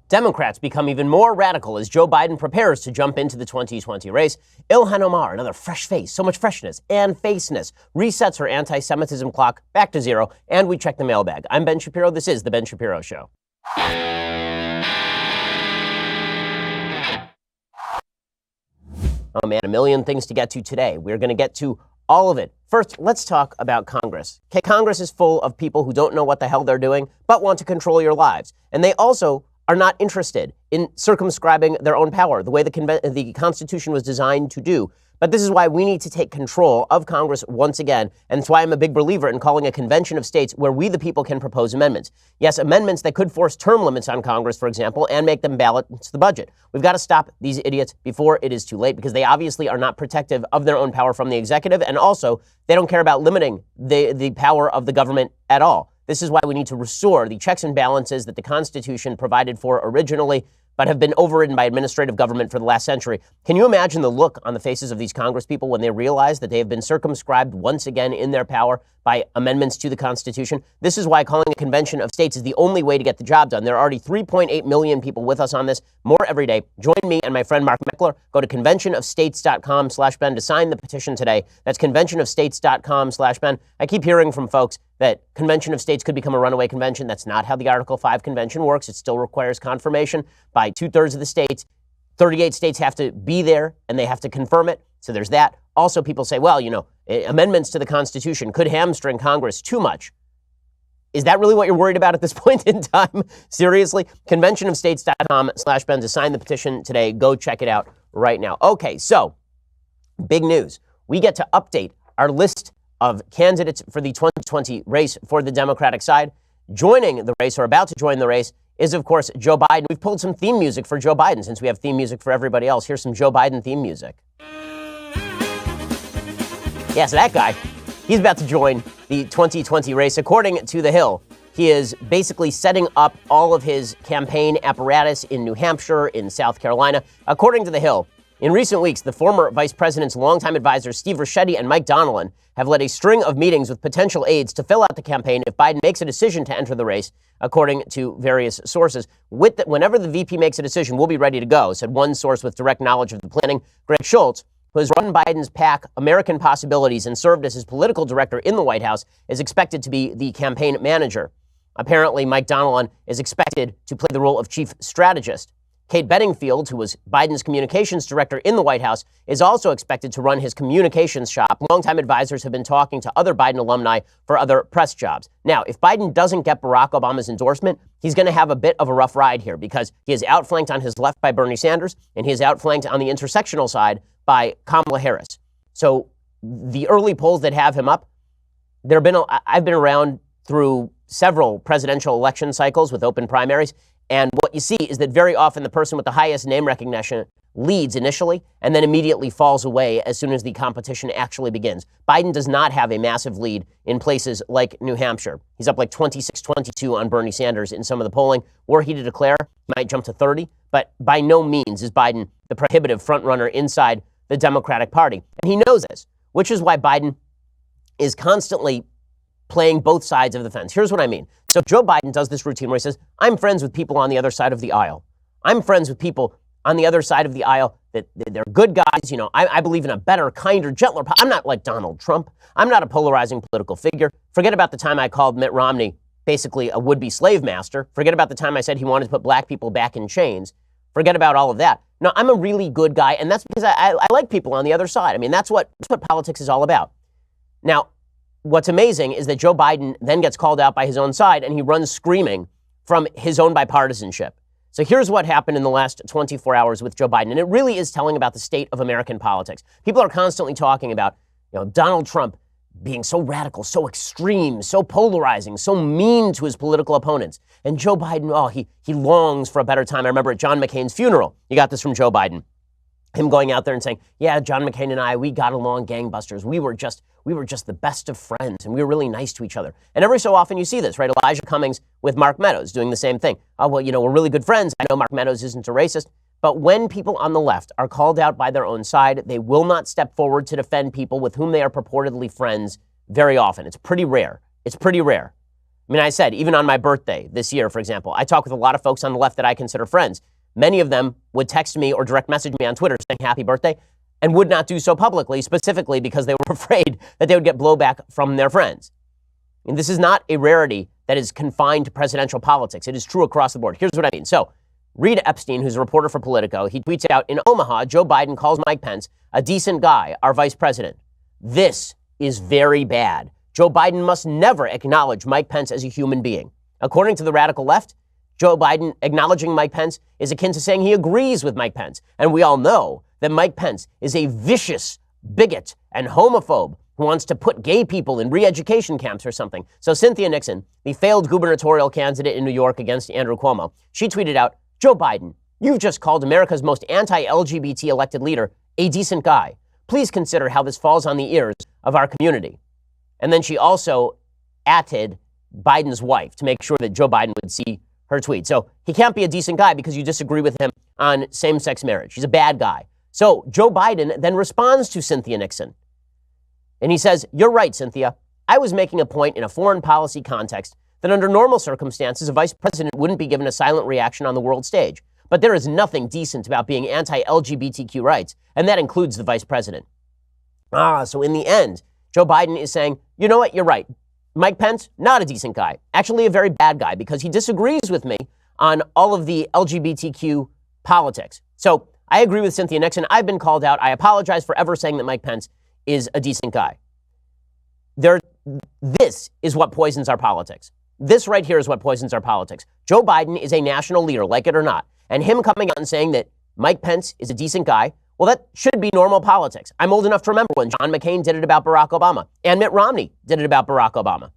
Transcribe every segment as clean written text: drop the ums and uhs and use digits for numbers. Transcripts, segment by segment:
Democrats become even more radical as Joe Biden prepares to jump into the 2020 race. Ilhan Omar, another fresh face, so much freshness and faceness, resets her anti-Semitism clock back to zero, and we check the mailbag. I'm Ben Shapiro. This is The Ben Shapiro Show. Oh man, a million things to get to today. We're going to get to all of it. First, let's talk about Congress. Okay, Congress is full of people who don't know what the hell they're doing, but want to control your lives. And they also are not interested in circumscribing their own power, the way the Constitution was designed to do. But this is why we need to take control of Congress once again, and it's why I'm a big believer in calling a convention of states where we, the people, can propose amendments. Yes, amendments that could force term limits on Congress, for example, and make them balance the budget. We've got to stop these idiots before it is too late, because they obviously are not protective of their own power from the executive, and also they don't care about limiting the power of the government at all. This is why we need to restore the checks and balances that the Constitution provided for originally, but have been overridden by administrative government for the last century. Can you imagine the look on the faces of these Congress people when they realize that they have been circumscribed once again in their power by amendments to the Constitution? This is why calling a convention of states is the only way to get the job done. There are already 3.8 million people with us on this, more every day. Join me and my friend Mark Meckler. Go to conventionofstates.com/Ben to sign the petition today. That's conventionofstates.com/Ben. I keep hearing from folks that Convention of States could become a runaway convention. That's not how the Article 5 convention works. It still requires confirmation by 2/3 of the states. 38 states have to be there, and they have to confirm it. So there's that. Also, people say, well, amendments to the Constitution could hamstring Congress too much. Is that really what you're worried about at this point in time? Seriously? Conventionofstates.com/Ben to sign the petition today. Go check it out right now. Okay, so big news. We get to update our list of candidates for the 2020 race for the Democratic side. Joining the race, or about to join the race, is, of course, Joe Biden. We've pulled some theme music for Joe Biden since we have theme music for everybody else. Here's some Joe Biden theme music. Yeah, so that guy, he's about to join the 2020 race. According to The Hill, he is basically setting up all of his campaign apparatus in New Hampshire, in South Carolina. According to The Hill, in recent weeks, the former vice president's longtime advisors, Steve Ricchetti and Mike Donilon, have led a string of meetings with potential aides to fill out the campaign if Biden makes a decision to enter the race, according to various sources. Whenever the VP makes a decision, we'll be ready to go, said one source with direct knowledge of the planning. Greg Schultz, who has run Biden's PAC, American Possibilities, and served as his political director in the White House, is expected to be the campaign manager. Apparently, Mike Donilon is expected to play the role of chief strategist. Kate Bedingfield, who was Biden's communications director in the White House, is also expected to run his communications shop. Longtime advisors have been talking to other Biden alumni for other press jobs. Now, if Biden doesn't get Barack Obama's endorsement, he's going to have a bit of a rough ride here, because he is outflanked on his left by Bernie Sanders, and he is outflanked on the intersectional side by Kamala Harris. So the early polls that have him up, I've been around through several presidential election cycles with open primaries. And what you see is that very often the person with the highest name recognition leads initially and then immediately falls away as soon as the competition actually begins. Biden does not have a massive lead in places like New Hampshire. He's up like 26-22 on Bernie Sanders in some of the polling. Were he to declare, he might jump to 30. But by no means is Biden the prohibitive frontrunner inside the Democratic Party. And he knows this, which is why Biden is constantly playing both sides of the fence. Here's what I mean. So Joe Biden does this routine where he says, I'm friends with people on the other side of the aisle. I'm friends with people on the other side of the aisle that they're good guys. I believe in a better, kinder, gentler. I'm not like Donald Trump. I'm not a polarizing political figure. Forget about the time I called Mitt Romney basically a would-be slave master. Forget about the time I said he wanted to put black people back in chains. Forget about all of that. No, I'm a really good guy, and that's because I like people on the other side. I mean, that's what politics is all about. Now, what's amazing is that Joe Biden then gets called out by his own side, and he runs screaming from his own bipartisanship. So here's what happened in the last 24 hours with Joe Biden, and it really is telling about the state of American politics. People are constantly talking about, Donald Trump being so radical, so extreme, so polarizing, so mean to his political opponents. And Joe Biden, he longs for a better time. I remember at John McCain's funeral, you got this from Joe Biden. Him going out there and saying, yeah, John McCain and I, we got along gangbusters. We were just the best of friends, and we were really nice to each other. And every so often you see this, right? Elijah Cummings with Mark Meadows doing the same thing. Oh, well, we're really good friends. I know Mark Meadows isn't a racist. But when people on the left are called out by their own side, they will not step forward to defend people with whom they are purportedly friends very often. It's pretty rare. I mean, I said, even on my birthday this year, for example, I talk with a lot of folks on the left that I consider friends. Many of them would text me or direct message me on Twitter saying happy birthday and would not do so publicly, specifically because they were afraid that they would get blowback from their friends. And this is not a rarity that is confined to presidential politics. It is true across the board. Here's what I mean. So Reed Epstein, who's a reporter for Politico, he tweets out, in Omaha, Joe Biden calls Mike Pence a decent guy, our vice president. This is very bad. Joe Biden must never acknowledge Mike Pence as a human being. According to the radical left, Joe Biden acknowledging Mike Pence is akin to saying he agrees with Mike Pence. And we all know that Mike Pence is a vicious bigot and homophobe who wants to put gay people in re-education camps or something. So Cynthia Nixon, the failed gubernatorial candidate in New York against Andrew Cuomo, she tweeted out, Joe Biden, you've just called America's most anti-LGBT elected leader a decent guy. Please consider how this falls on the ears of our community. And then she also atted Biden's wife to make sure that Joe Biden would see her tweet. So he can't be a decent guy because you disagree with him on same-sex marriage. He's a bad guy. So Joe Biden then responds to Cynthia Nixon. And he says, you're right, Cynthia. I was making a point in a foreign policy context that under normal circumstances, a vice president wouldn't be given a silent reaction on the world stage. But there is nothing decent about being anti-LGBTQ rights, and that includes the vice president. So in the end, Joe Biden is saying, you know what, you're right. Mike Pence, not a decent guy. Actually a very bad guy because he disagrees with me on all of the LGBTQ politics. So I agree with Cynthia Nixon. I've been called out. I apologize for ever saying that Mike Pence is a decent guy. This is what poisons our politics. This right here is what poisons our politics. Joe Biden is a national leader, like it or not. And him coming out and saying that Mike Pence is a decent guy, well, that should be normal politics. I'm old enough to remember when John McCain did it about Barack Obama and Mitt Romney did it about Barack Obama.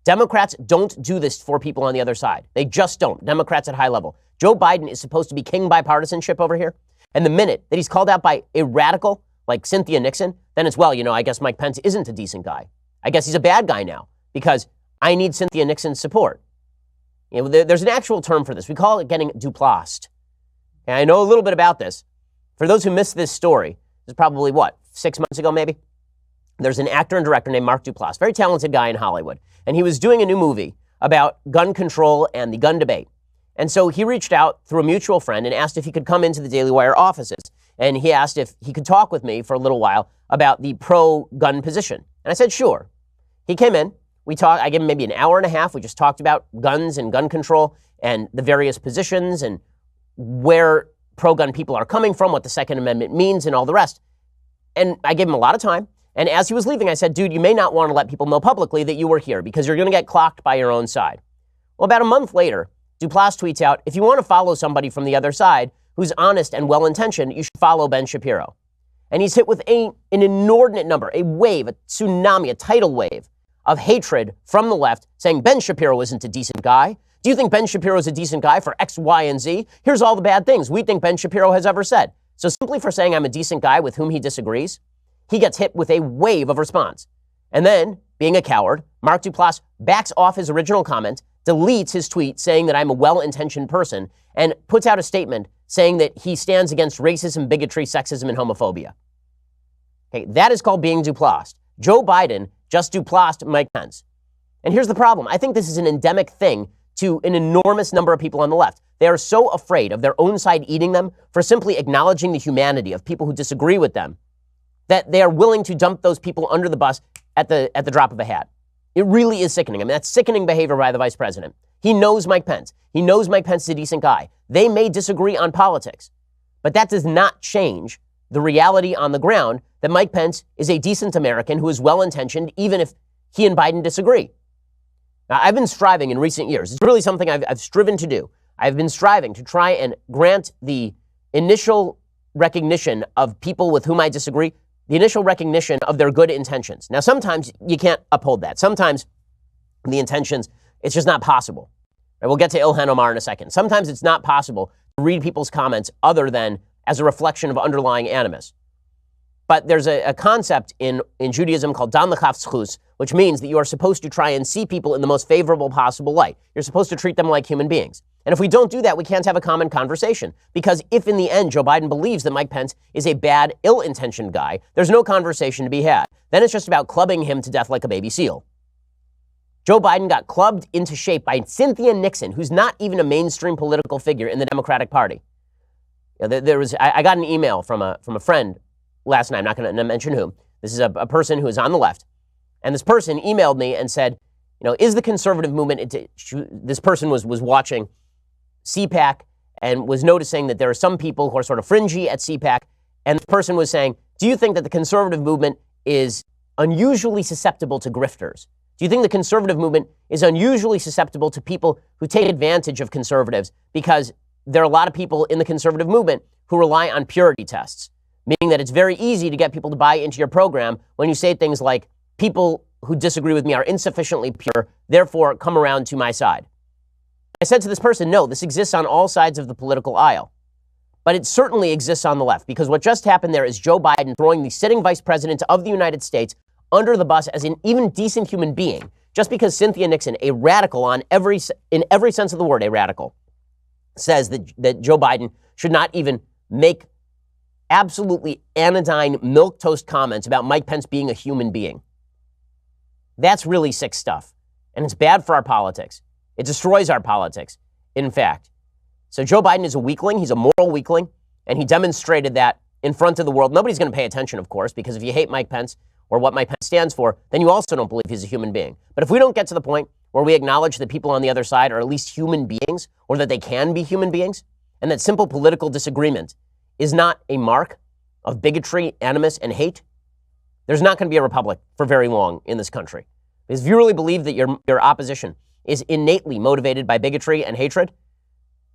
Democrats don't do this for people on the other side. They just don't. Democrats at high level. Joe Biden is supposed to be king bipartisanship over here. And the minute that he's called out by a radical like Cynthia Nixon, then it's, well, I guess Mike Pence isn't a decent guy. I guess he's a bad guy now because I need Cynthia Nixon's support. There's an actual term for this. We call it getting duplassed. And I know a little bit about this. For those who missed this story, this is probably, 6 months ago maybe? There's an actor and director named Mark Duplass, very talented guy in Hollywood. And he was doing a new movie about gun control and the gun debate. And so he reached out through a mutual friend and asked if he could come into the Daily Wire offices. And he asked if he could talk with me for a little while about the pro-gun position. And I said, sure. He came in. We talked. I gave him maybe an hour and a half. We just talked about guns and gun control and the various positions and where pro-gun people are coming from, what the Second Amendment means, and all the rest. And I gave him a lot of time. And as he was leaving, I said, dude, you may not want to let people know publicly that you were here because you're going to get clocked by your own side. Well, about a month later, Duplass tweets out, if you want to follow somebody from the other side who's honest and well-intentioned, you should follow Ben Shapiro. And he's hit with an inordinate number, a wave, a tsunami, a tidal wave of hatred from the left saying Ben Shapiro isn't a decent guy. Do you think Ben Shapiro is a decent guy for X, Y, and Z? Here's all the bad things we think Ben Shapiro has ever said. So simply for saying I'm a decent guy with whom he disagrees, he gets hit with a wave of response. And then, being a coward, Mark Duplass backs off his original comment, deletes his tweet saying that I'm a well-intentioned person, and puts out a statement saying that he stands against racism, bigotry, sexism, and homophobia. Okay, that is called being Duplassed. Joe Biden just Duplassed Mike Pence. And here's the problem. I think this is an endemic thing to an enormous number of people on the left. They are so afraid of their own side eating them for simply acknowledging the humanity of people who disagree with them that they are willing to dump those people under the bus at the drop of a hat. It really is sickening. I mean, that's sickening behavior by the vice president. He knows Mike Pence. He knows Mike Pence is a decent guy. They may disagree on politics, but that does not change the reality on the ground that Mike Pence is a decent American who is well-intentioned, even if he and Biden disagree. Now, I've been striving in recent years. It's really something I've striven to do. I've been striving to try and grant the initial recognition of people with whom I disagree, the initial recognition of their good intentions. Now, sometimes you can't uphold that. Sometimes the intentions, it's just not possible. Right, we'll get to Ilhan Omar in a second. Sometimes it's not possible to read people's comments other than as a reflection of underlying animus. But there's a concept in Judaism called dan l'chaf zchus, which means that you are supposed to try and see people in the most favorable possible light. You're supposed to treat them like human beings. And if we don't do that, we can't have a common conversation. Because if in the end Joe Biden believes that Mike Pence is a bad, ill-intentioned guy, there's no conversation to be had. Then it's just about clubbing him to death like a baby seal. Joe Biden got clubbed into shape by Cynthia Nixon, who's not even a mainstream political figure in the Democratic Party. I got an email from a friend last night. I'm not going to mention who. This is a person who is on the left. And this person emailed me and said, is the conservative movement, this person was watching CPAC and was noticing that there are some people who are sort of fringy at CPAC. And this person was saying, do you think that the conservative movement is unusually susceptible to grifters? Do you think the conservative movement is unusually susceptible to people who take advantage of conservatives? Because there are a lot of people in the conservative movement who rely on purity tests, meaning that it's very easy to get people to buy into your program when you say things like, people who disagree with me are insufficiently pure, therefore come around to my side. I said to this person, no, this exists on all sides of the political aisle. But it certainly exists on the left, because what just happened there is Joe Biden throwing the sitting vice president of the United States under the bus as an even decent human being, just because Cynthia Nixon, a radical in every sense of the word, a radical, says that Joe Biden should not even make absolutely anodyne milquetoast comments about Mike Pence being a human being. That's really sick stuff. And it's bad for our politics. It destroys our politics, in fact. So Joe Biden is a weakling. He's a moral weakling. And he demonstrated that in front of the world. Nobody's going to pay attention, of course, because if you hate Mike Pence or what Mike Pence stands for, then you also don't believe he's a human being. But if we don't get to the point where we acknowledge that people on the other side are at least human beings, or that they can be human beings, and that simple political disagreement is not a mark of bigotry, animus, and hate, there's not going to be a republic for very long in this country. Because if you really believe that your opposition is innately motivated by bigotry and hatred,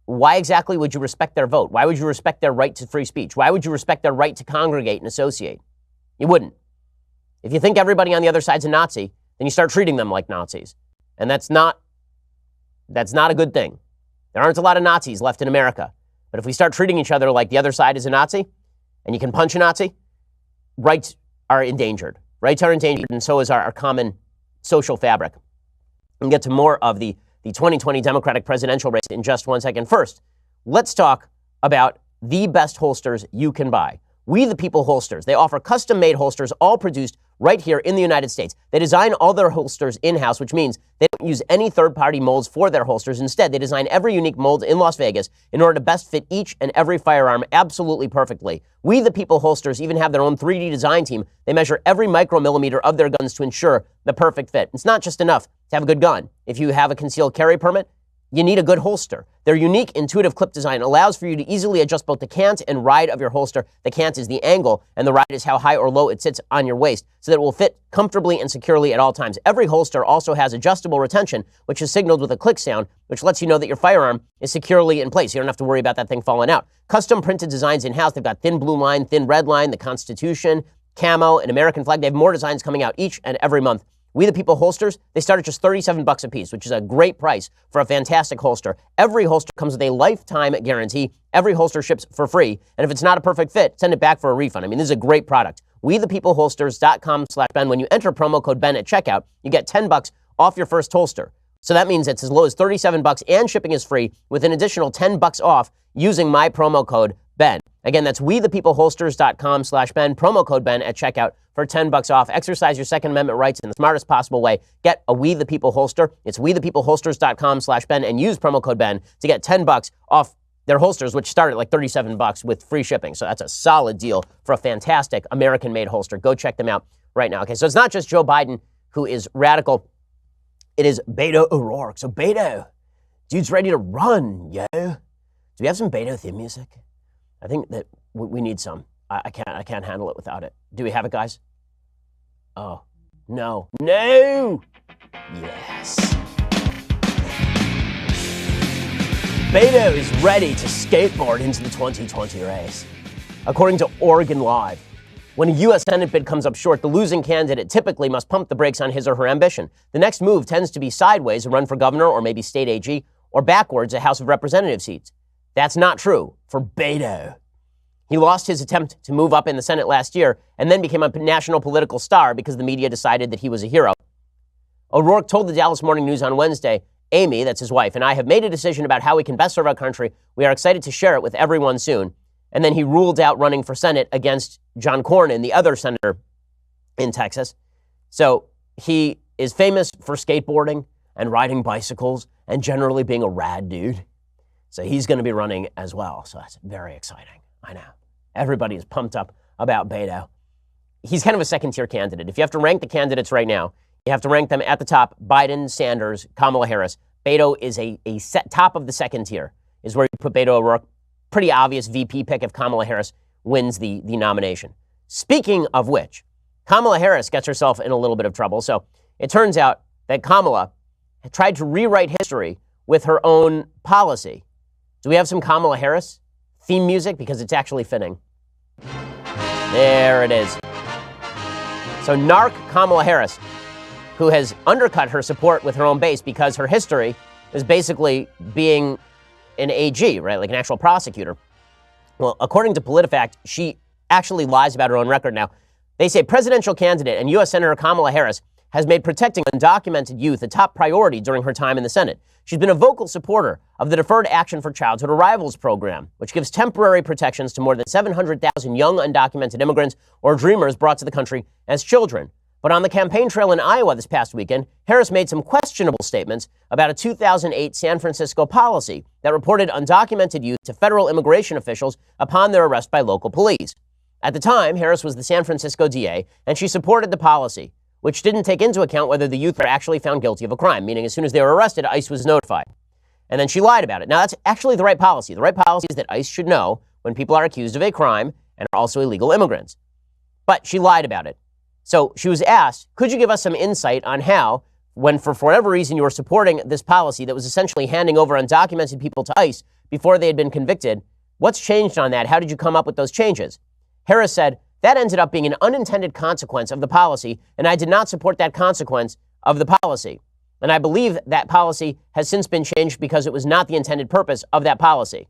why exactly would you respect their vote? Why would you respect their right to free speech? Why would you respect their right to congregate and associate? You wouldn't. If you think everybody on the other side's a Nazi, then you start treating them like Nazis. And that's not a good thing. There aren't a lot of Nazis left in America. But if we start treating each other like the other side is a Nazi, and you can punch a Nazi, rights are endangered. Rights are endangered, and so is our common social fabric. We'll get to more of the 2020 Democratic presidential race in just one second. First, let's talk about the best holsters you can buy. We the People Holsters. They offer custom-made holsters, all produced right here in the United States. They design all their holsters in-house, which means they don't use any third-party molds for their holsters. Instead, they design every unique mold in Las Vegas in order to best fit each and every firearm absolutely perfectly. We the People Holsters even have their own 3D design team. They measure every micromillimeter of their guns to ensure the perfect fit. It's not just enough to have a good gun. If you have a concealed carry permit, you need a good holster. Their unique, intuitive clip design allows for you to easily adjust both the cant and ride of your holster. The cant is the angle, and the ride is how high or low it sits on your waist, so that it will fit comfortably and securely at all times. Every holster also has adjustable retention, which is signaled with a click sound, which lets you know that your firearm is securely in place. You don't have to worry about that thing falling out. Custom printed designs in-house. They've got thin blue line, thin red line, the Constitution, camo, an American flag. They have more designs coming out each and every month. We the People holsters, they start at just $37 a piece, which is a great price for a fantastic holster. Every holster comes with a lifetime guarantee. Every holster ships for free. And if it's not a perfect fit, send it back for a refund. I mean, this is a great product. WeThePeopleHolsters.com/Ben. When you enter promo code Ben at checkout, you get $10 off your first holster. So that means it's as low as $37 and shipping is free with an additional $10 off using my promo code Ben. Again, that's WeThePeopleHolsters.com/Ben, promo code Ben at checkout for $10 off. Exercise your Second Amendment rights in the smartest possible way. Get a We the People holster. It's WeThePeopleHolsters.com/Ben and use promo code Ben to get $10 off their holsters, which start at like $37 with free shipping. So that's a solid deal for a fantastic American-made holster. Go check them out right now. Okay, so it's not just Joe Biden who is radical. It is Beto O'Rourke. So Beto, dude's ready to run, yo. Do we have some Beto theme music? I think that we need some. I can't handle it without it. Do we have it, guys? Oh, no. No! Yes. Beto is ready to skateboard into the 2020 race. According to Oregon Live, when a U.S. Senate bid comes up short, the losing candidate typically must pump the brakes on his or her ambition. The next move tends to be sideways, a run for governor or maybe state AG, or backwards, a House of Representative seats. That's not true for Beto. He lost his attempt to move up in the Senate last year and then became a national political star because the media decided that he was a hero. O'Rourke told the Dallas Morning News on Wednesday, Amy, that's his wife, and I have made a decision about how we can best serve our country. We are excited to share it with everyone soon. And then he ruled out running for Senate against John Cornyn, the other senator in Texas. So he is famous for skateboarding and riding bicycles and generally being a rad dude. So he's going to be running as well. So that's very exciting. I know. Everybody is pumped up about Beto. He's kind of a second-tier candidate. If you have to rank the candidates right now, you have to rank them at the top: Biden, Sanders, Kamala Harris. Beto is a set top of the second tier, is where you put Beto O'Rourke. Pretty obvious VP pick if Kamala Harris wins the nomination. Speaking of which, Kamala Harris gets herself in a little bit of trouble. So it turns out that Kamala had tried to rewrite history with her own policy. Do we have some Kamala Harris theme music? Because it's actually fitting. There it is. So narc Kamala Harris, who has undercut her support with her own base because her history is basically being an AG, right, like an actual prosecutor. Well, according to PolitiFact, she actually lies about her own record now. They say presidential candidate and U.S. Senator Kamala Harris has made protecting undocumented youth a top priority during her time in the Senate. She's been a vocal supporter of the Deferred Action for Childhood Arrivals program, which gives temporary protections to more than 700,000 young undocumented immigrants or dreamers brought to the country as children. But on the campaign trail in Iowa this past weekend, Harris made some questionable statements about a 2008 San Francisco policy that reported undocumented youth to federal immigration officials upon their arrest by local police. At the time, Harris was the San Francisco DA, and she supported the policy, which didn't take into account whether the youth were actually found guilty of a crime, meaning as soon as they were arrested, ICE was notified. And then she lied about it. Now, that's actually the right policy. The right policy is that ICE should know when people are accused of a crime and are also illegal immigrants. But she lied about it. So she was asked, could you give us some insight on how, when for whatever reason you were supporting this policy that was essentially handing over undocumented people to ICE before they had been convicted, what's changed on that? How did you come up with those changes? Harris said, that ended up being an unintended consequence of the policy, and I did not support that consequence of the policy. And I believe that policy has since been changed because it was not the intended purpose of that policy.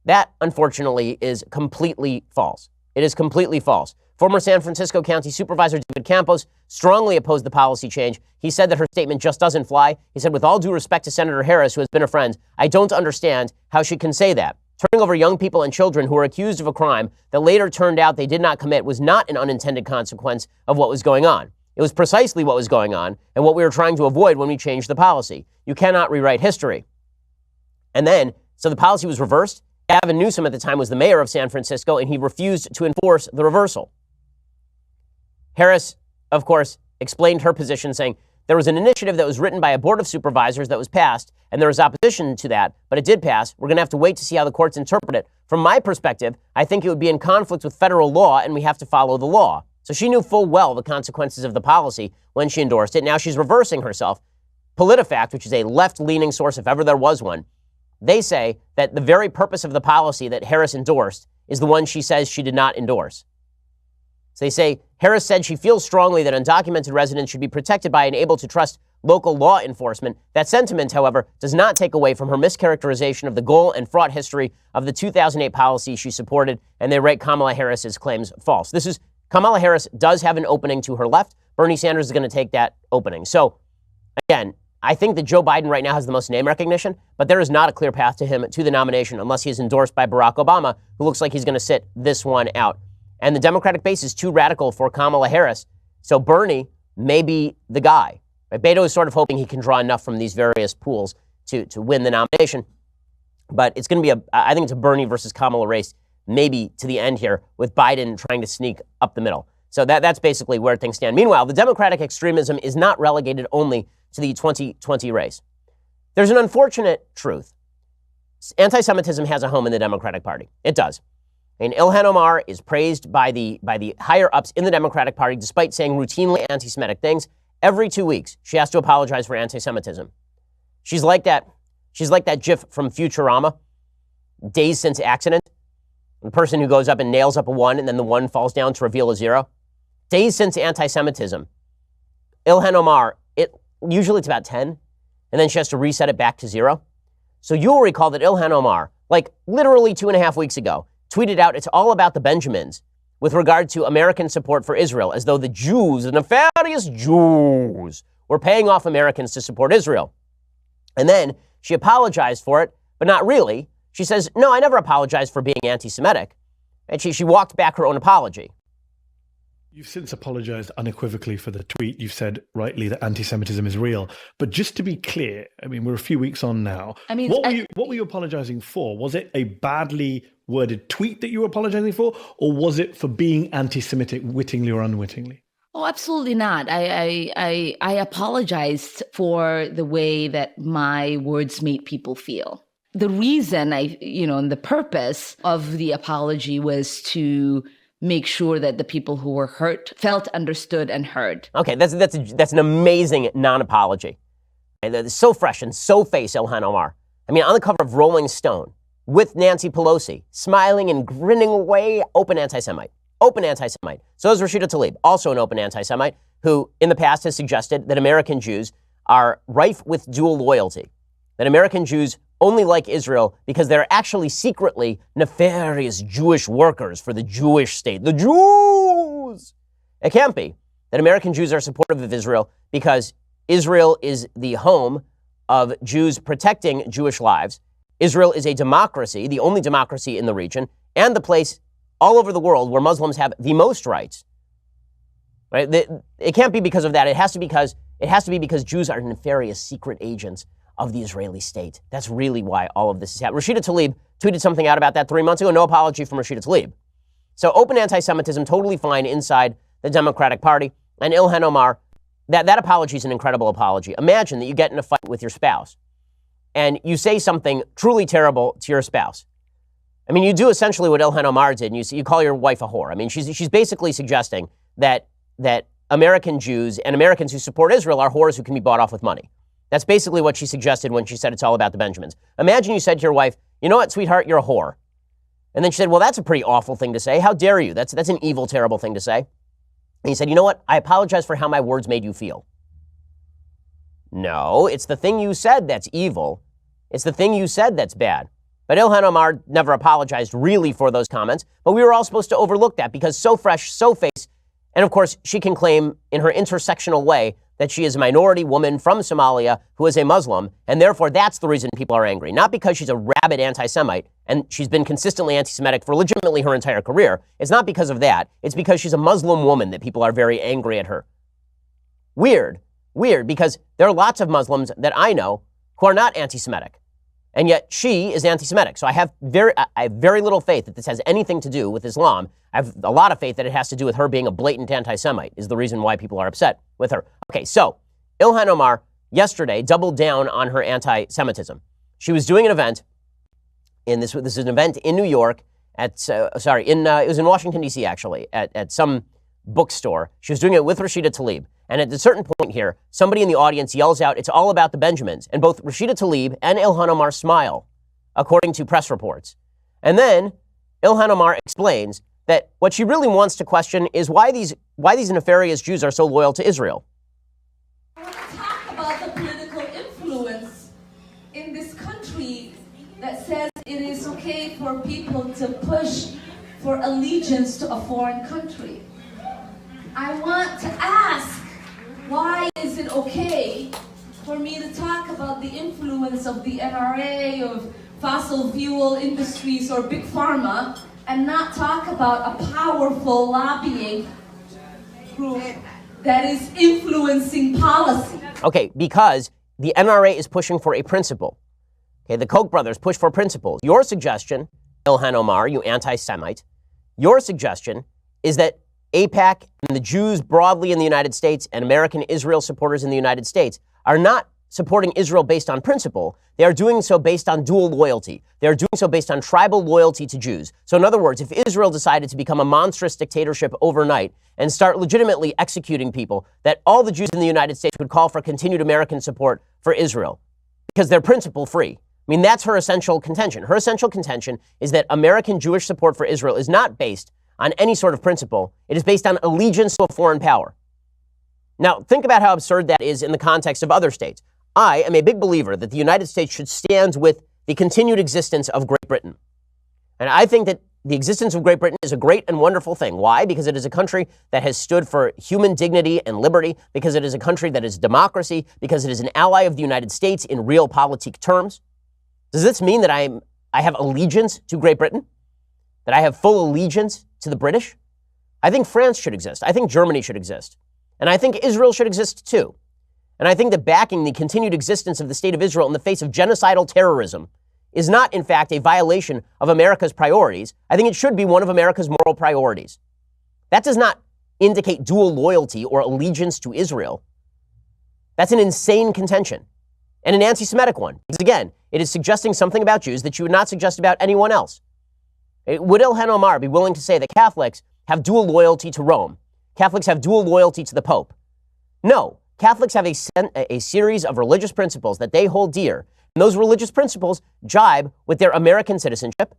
That, unfortunately, is completely false. It is completely false. Former San Francisco County Supervisor David Campos strongly opposed the policy change. He said that her statement just doesn't fly. He said, with all due respect to Senator Harris, who has been a friend, I don't understand how she can say that. Turning over young people and children who were accused of a crime that later turned out they did not commit was not an unintended consequence of what was going on. It was precisely what was going on and what we were trying to avoid when we changed the policy. You cannot rewrite history. And then, so the policy was reversed. Gavin Newsom at the time was the mayor of San Francisco, and he refused to enforce the reversal. Harris, of course, explained her position, saying there was an initiative that was written by a board of supervisors that was passed, and there was opposition to that, but it did pass. We're going to have to wait to see how the courts interpret it. From my perspective, I think it would be in conflict with federal law, and we have to follow the law. So she knew full well the consequences of the policy when she endorsed it. Now she's reversing herself. PolitiFact, which is a left-leaning source if ever there was one, they say that the very purpose of the policy that Harris endorsed is the one she says she did not endorse. So they say Harris said she feels strongly that undocumented residents should be protected by and able to trust local law enforcement. That sentiment, however, does not take away from her mischaracterization of the goal and fraught history of the 2008 policy she supported, and they rate Kamala Harris's claims false. Kamala Harris does have an opening to her left. Bernie Sanders is going to take that opening. So, again, I think that Joe Biden right now has the most name recognition, but there is not a clear path to him to the nomination unless he is endorsed by Barack Obama, who looks like he's going to sit this one out. And the Democratic base is too radical for Kamala Harris, so Bernie may be the guy. Right? Beto is sort of hoping he can draw enough from these various pools to win the nomination. But it's going to be I think it's a Bernie versus Kamala race, maybe to the end here, with Biden trying to sneak up the middle. So that's basically where things stand. Meanwhile, the Democratic extremism is not relegated only to the 2020 race. There's an unfortunate truth. Anti-Semitism has a home in the Democratic Party. It does. And Ilhan Omar is praised by the higher-ups in the Democratic Party, despite saying routinely anti-Semitic things. Every 2 weeks, she has to apologize for anti-Semitism. She's like that GIF from Futurama, Days Since Accident. The person who goes up and nails up a 1, and then the 1 falls down to reveal a 0. Days Since Anti-Semitism. Ilhan Omar, usually it's about 10, and then she has to reset it back to 0. So you'll recall that Ilhan Omar, like literally 2.5 weeks ago, tweeted out it's all about the Benjamins with regard to American support for Israel, as though the Jews, the nefarious Jews, were paying off Americans to support Israel. And then she apologized for it, but not really. She says, no, I never apologized for being anti-Semitic. And she walked back her own apology. You've since apologized unequivocally for the tweet. You've said rightly that anti-Semitism is real. But just to be clear, I mean, we're a few weeks on now. What were you apologizing for? Was it a badly worded tweet that you were apologizing for? Or was it for being anti-Semitic wittingly or unwittingly? Oh, absolutely not. I apologized for the way that my words made people feel. The reason and the purpose of the apology was to make sure that the people who were hurt felt understood and heard. Okay, that's an amazing non-apology. It's so fresh and so face Ilhan Omar. I mean, on the cover of Rolling Stone with Nancy Pelosi, smiling and grinning away, open anti-Semite. Open anti-Semite. So is Rashida Tlaib, also an open anti-Semite, who in the past has suggested that American Jews are rife with dual loyalty, that American Jews only like Israel because they're actually secretly nefarious Jewish workers for the Jewish state. The Jews! It can't be that American Jews are supportive of Israel because Israel is the home of Jews protecting Jewish lives. Israel is a democracy, the only democracy in the region, and the place all over the world where Muslims have the most rights. Right? It can't be because of that. It has to be because Jews are nefarious secret agents of the Israeli state. That's really why all of this is happening. Rashida Tlaib tweeted something out about that 3 months ago. No apology from Rashida Tlaib. So open anti-Semitism, totally fine inside the Democratic Party. And Ilhan Omar, that apology is an incredible apology. Imagine that you get in a fight with your spouse and you say something truly terrible to your spouse. I mean, you do essentially what Ilhan Omar did, and you call your wife a whore. I mean, she's basically suggesting that American Jews and Americans who support Israel are whores who can be bought off with money. That's basically what she suggested when she said it's all about the Benjamins. Imagine you said to your wife, you know what, sweetheart, you're a whore. And then she said, well, that's a pretty awful thing to say. How dare you? That's an evil, terrible thing to say. And he said, you know what, I apologize for how my words made you feel. No, it's the thing you said that's evil. It's the thing you said that's bad. But Ilhan Omar never apologized really for those comments, but we were all supposed to overlook that because so fresh, so face. And of course, she can claim in her intersectional way that she is a minority woman from Somalia who is a Muslim, and therefore that's the reason people are angry. Not because she's a rabid anti-Semite, and she's been consistently anti-Semitic for legitimately her entire career. It's not because of that. It's because she's a Muslim woman that people are very angry at her. Weird, because there are lots of Muslims that I know who are not anti-Semitic. And yet she is anti-Semitic. So I have very little faith that this has anything to do with Islam. I have a lot of faith that it has to do with her being a blatant anti-Semite is the reason why people are upset with her. Okay, so Ilhan Omar yesterday doubled down on her anti-Semitism. She was doing an event this is an event in New York it was in Washington, D.C. actually, at some bookstore. She was doing it with Rashida Tlaib. And at a certain point here, somebody in the audience yells out, it's all about the Benjamins. And both Rashida Tlaib and Ilhan Omar smile, according to press reports. And then Ilhan Omar explains that what she really wants to question is why these nefarious Jews are so loyal to Israel. I want to talk about the political influence in this country that says it is okay for people to push for allegiance to a foreign country. I want to ask, why is it okay for me to talk about the influence of the NRA, of fossil fuel industries or big pharma, and not talk about a powerful lobbying group that is influencing policy? Okay, because the NRA is pushing for a principle. Okay, the Koch brothers push for principles. Your suggestion, Ilhan Omar, you anti-Semite, your suggestion is that AIPAC and the Jews broadly in the United States and American Israel supporters in the United States are not supporting Israel based on principle. They are doing so based on dual loyalty. They are doing so based on tribal loyalty to Jews. So in other words, if Israel decided to become a monstrous dictatorship overnight and start legitimately executing people, that all the Jews in the United States would call for continued American support for Israel because they're principle free. I mean, that's her essential contention. Her essential contention is that American Jewish support for Israel is not based on any sort of principle. It is based on allegiance to a foreign power. Now, think about how absurd that is in the context of other states. I am a big believer that the United States should stand with the continued existence of Great Britain. And I think that the existence of Great Britain is a great and wonderful thing. Why? Because it is a country that has stood for human dignity and liberty, because it is a country that is democracy, because it is an ally of the United States in realpolitik terms. Does this mean that I have allegiance to Great Britain? That I have full allegiance to the British? I think France should exist. I think Germany should exist. And I think Israel should exist too. And I think that backing the continued existence of the state of Israel in the face of genocidal terrorism is not, in fact, a violation of America's priorities. I think it should be one of America's moral priorities. That does not indicate dual loyalty or allegiance to Israel. That's an insane contention and an anti-Semitic one. Because again, it is suggesting something about Jews that you would not suggest about anyone else. Would Ilhan Omar be willing to say that Catholics have dual loyalty to Rome? Catholics have dual loyalty to the Pope? No. Catholics have a series of religious principles that they hold dear. And those religious principles jibe with their American citizenship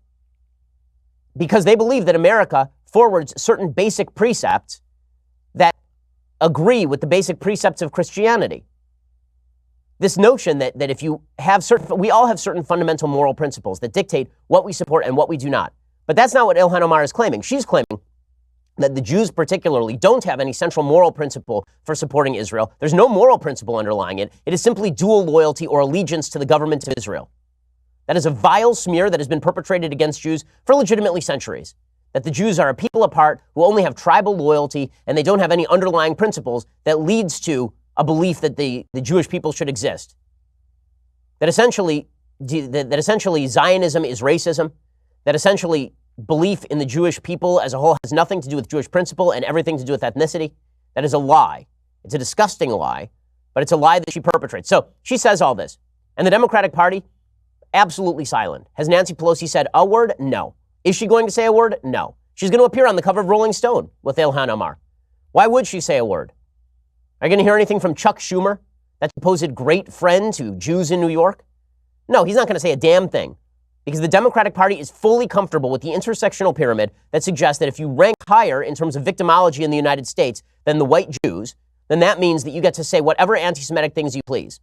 because they believe that America forwards certain basic precepts that agree with the basic precepts of Christianity. This notion that if you have we all have certain fundamental moral principles that dictate what we support and what we do not. But that's not what Ilhan Omar is claiming. She's claiming that the Jews particularly don't have any central moral principle for supporting Israel. There's no moral principle underlying it. It is simply dual loyalty or allegiance to the government of Israel. That is a vile smear that has been perpetrated against Jews for legitimately centuries. That the Jews are a people apart who only have tribal loyalty and they don't have any underlying principles that leads to a belief that the Jewish people should exist. That essentially Zionism is racism. That essentially belief in the Jewish people as a whole has nothing to do with Jewish principle and everything to do with ethnicity. That is a lie. It's a disgusting lie, but it's a lie that she perpetrates. So she says all this. And the Democratic Party, absolutely silent. Has Nancy Pelosi said a word? No. Is she going to say a word? No. She's going to appear on the cover of Rolling Stone with Ilhan Omar. Why would she say a word? Are you going to hear anything from Chuck Schumer, that supposed great friend to Jews in New York? No, he's not going to say a damn thing. Because the Democratic Party is fully comfortable with the intersectional pyramid that suggests that if you rank higher in terms of victimology in the United States than the white Jews, then that means that you get to say whatever anti-Semitic things you please.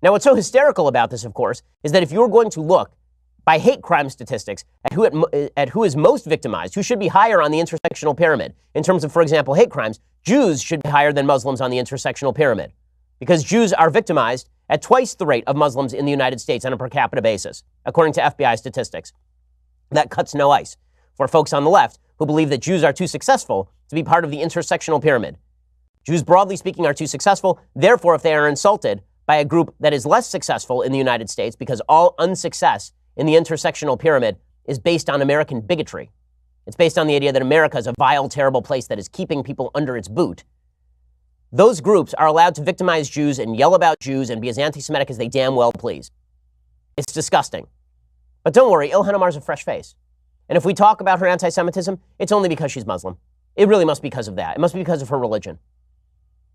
Now, what's so hysterical about this, of course, is that if you're going to look by hate crime statistics at who is most victimized, who should be higher on the intersectional pyramid in terms of, for example, hate crimes, Jews should be higher than Muslims on the intersectional pyramid because Jews are victimized at twice the rate of Muslims in the United States on a per capita basis, according to FBI statistics. That cuts no ice for folks on the left who believe that Jews are too successful to be part of the intersectional pyramid. Jews, broadly speaking, are too successful. Therefore, if they are insulted by a group that is less successful in the United States, because all unsuccess in the intersectional pyramid is based on American bigotry. It's based on the idea that America is a vile, terrible place that is keeping people under its boot. Those groups are allowed to victimize Jews and yell about Jews and be as anti-Semitic as they damn well please. It's disgusting. But don't worry, Ilhan Omar's a fresh face. And if we talk about her anti-Semitism, it's only because she's Muslim. It really must be because of that. It must be because of her religion.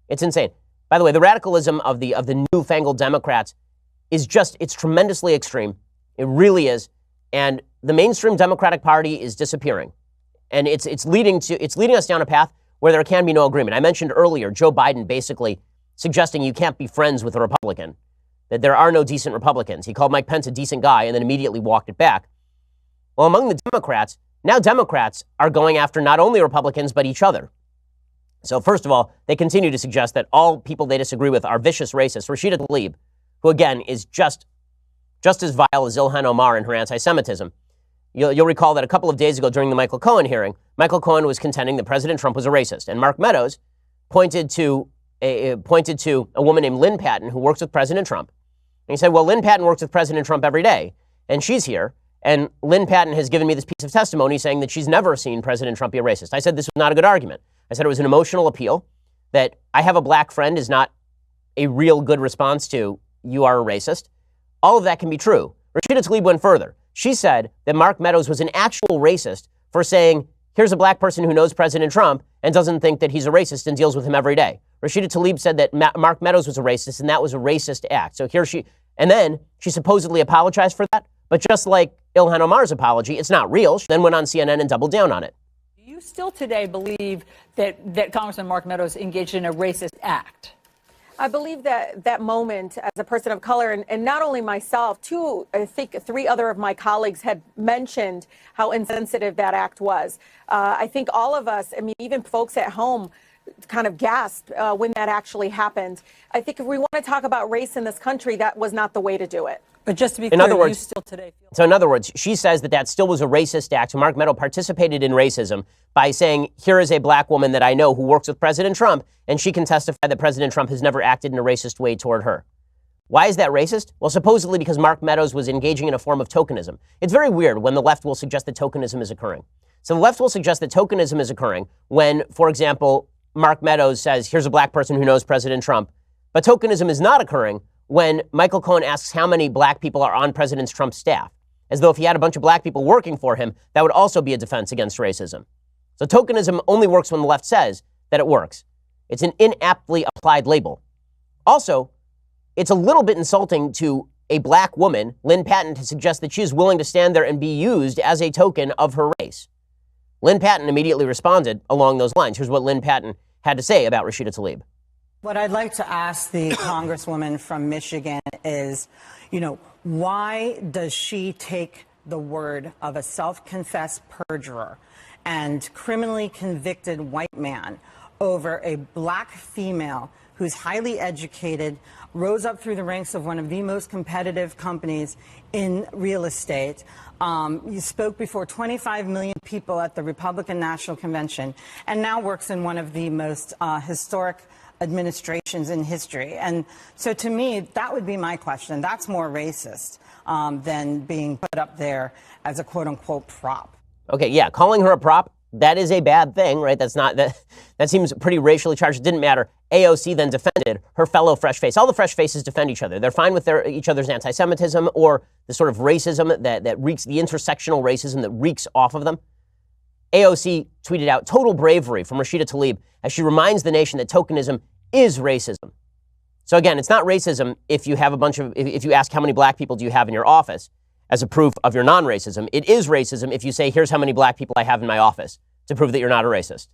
It's insane. By the way, the radicalism of the newfangled Democrats is it's tremendously extreme. It really is. And the mainstream Democratic Party is disappearing. And it's leading us down a path where there can be no agreement. I mentioned earlier Joe Biden basically suggesting you can't be friends with a Republican, that there are no decent Republicans. He called Mike Pence a decent guy and then immediately walked it back. Well, among the Democrats, now Democrats are going after not only Republicans, but each other. So first of all, they continue to suggest that all people they disagree with are vicious racists. Rashida Tlaib, who again is just as vile as Ilhan Omar in her anti-Semitism. You'll recall that a couple of days ago during the Michael Cohen hearing, Michael Cohen was contending that President Trump was a racist. And Mark Meadows pointed to a woman named Lynn Patton who works with President Trump. And he said, well, Lynn Patton works with President Trump every day, and she's here. And Lynn Patton has given me this piece of testimony saying that she's never seen President Trump be a racist. I said this was not a good argument. I said it was an emotional appeal, that I have a black friend is not a real good response to you are a racist. All of that can be true. Rashida Tlaib went further. She said that Mark Meadows was an actual racist for saying, here's a black person who knows President Trump and doesn't think that he's a racist and deals with him every day. Rashida Tlaib said that Mark Meadows was a racist and that was a racist act. So and then she supposedly apologized for that. But just like Ilhan Omar's apology, it's not real. She then went on CNN and doubled down on it. Do you still today believe that Congressman Mark Meadows engaged in a racist act? I believe that moment as a person of color, and not only myself, I think 3 other of my colleagues had mentioned how insensitive that act was. I think all of us, I mean, even folks at home kind of gasped when that actually happened. I think if we want to talk about race in this country, that was not the way to do it. But just to be clear, you still today feel... So in other words, she says that still was a racist act. Mark Meadows participated in racism by saying, here is a black woman that I know who works with President Trump, and she can testify that President Trump has never acted in a racist way toward her. Why is that racist? Well, supposedly because Mark Meadows was engaging in a form of tokenism. It's very weird when the left will suggest that tokenism is occurring. So the left will suggest that tokenism is occurring when, for example, Mark Meadows says, here's a black person who knows President Trump. But tokenism is not occurring when Michael Cohen asks how many black people are on President Trump's staff, as though if he had a bunch of black people working for him, that would also be a defense against racism. So tokenism only works when the left says that it works. It's an inaptly applied label. Also, it's a little bit insulting to a black woman, Lynn Patton, to suggest that she is willing to stand there and be used as a token of her race. Lynn Patton immediately responded along those lines. Here's what Lynn Patton had to say about Rashida Tlaib. What I'd like to ask the congresswoman from Michigan is, why does she take the word of a self-confessed perjurer and criminally convicted white man over a black female who's highly educated, rose up through the ranks of one of the most competitive companies in real estate? You spoke before 25 million people at the Republican National Convention and now works in one of the most historic administrations in history. And so to me, that would be my question. That's more racist than being put up there as a quote unquote prop. Okay, yeah, calling her a prop, that is a bad thing, right? That seems pretty racially charged. It didn't matter. AOC then defended her fellow fresh face. All the fresh faces defend each other. They're fine with each other's anti-Semitism or the sort of racism that reeks, the intersectional racism that reeks off of them. AOC tweeted out total bravery from Rashida Tlaib as she reminds the nation that tokenism is racism. So again, it's not racism if you have if you ask how many black people do you have in your office as a proof of your non-racism. It is racism if you say, here's how many black people I have in my office to prove that you're not a racist.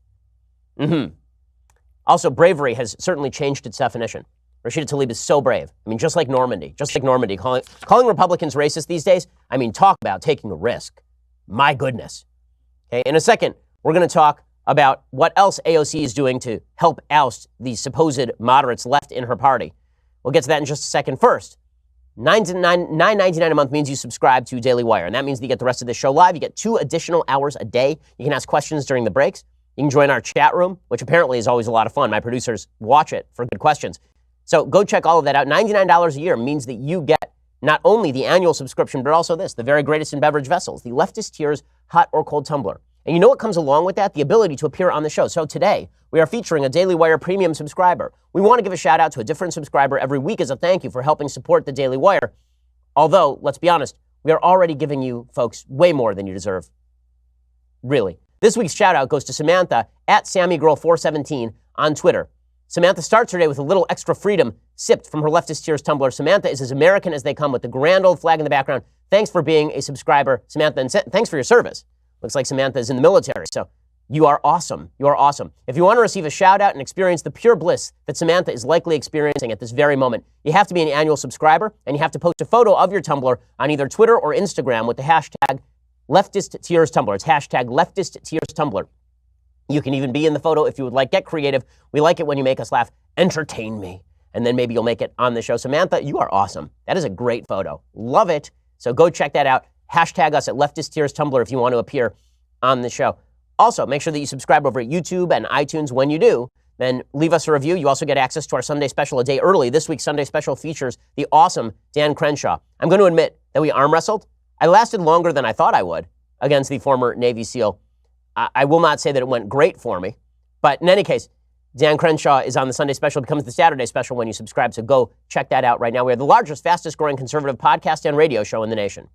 Also, bravery has certainly changed its definition. Rashida Tlaib is so brave. I mean, just like Normandy, calling Republicans racist these days, I mean, talk about taking a risk. My goodness. Okay, in a second, we're going to talk about what else AOC is doing to help oust the supposed moderates left in her party. We'll get to that in just a second. First, $9.99 a month means you subscribe to Daily Wire, and that means that you get the rest of the show live. You get 2 additional hours a day. You can ask questions during the breaks. You can join our chat room, which apparently is always a lot of fun. My producers watch it for good questions. So go check all of that out. $99 a year means that you get not only the annual subscription, but also this, the very greatest in beverage vessels, the Leftist Tears hot or cold tumbler. And you know what comes along with that? The ability to appear on the show. So today, we are featuring a Daily Wire premium subscriber. We want to give a shout out to a different subscriber every week as a thank you for helping support the Daily Wire. Although, let's be honest, we are already giving you folks way more than you deserve. Really. This week's shout out goes to Samantha at SammyGirl417 on Twitter. Samantha starts her day with a little extra freedom sipped from her Leftist Tears tumbler. Samantha is as American as they come with the grand old flag in the background. Thanks for being a subscriber, Samantha, and thanks for your service. Looks like Samantha is in the military, so you are awesome. You are awesome. If you want to receive a shout out and experience the pure bliss that Samantha is likely experiencing at this very moment, you have to be an annual subscriber and you have to post a photo of your tumbler on either Twitter or Instagram with the hashtag Leftist Tears Tumbler. It's hashtag Leftist Tears Tumbler. You can even be in the photo if you would like. Get creative. We like it when you make us laugh. Entertain me. And then maybe you'll make it on the show. Samantha, you are awesome. That is a great photo. Love it. So go check that out. Hashtag us at Leftist Tears Tumbler if you want to appear on the show. Also, make sure that you subscribe over at YouTube and iTunes. When you do, then leave us a review. You also get access to our Sunday special a day early. This week's Sunday special features the awesome Dan Crenshaw. I'm going to admit that we arm wrestled. I lasted longer than I thought I would against the former Navy SEAL. I will not say that it went great for me. But in any case, Dan Crenshaw is on the Sunday special. It becomes the Saturday special when you subscribe. So go check that out right now. We are the largest, fastest growing conservative podcast and radio show in the nation.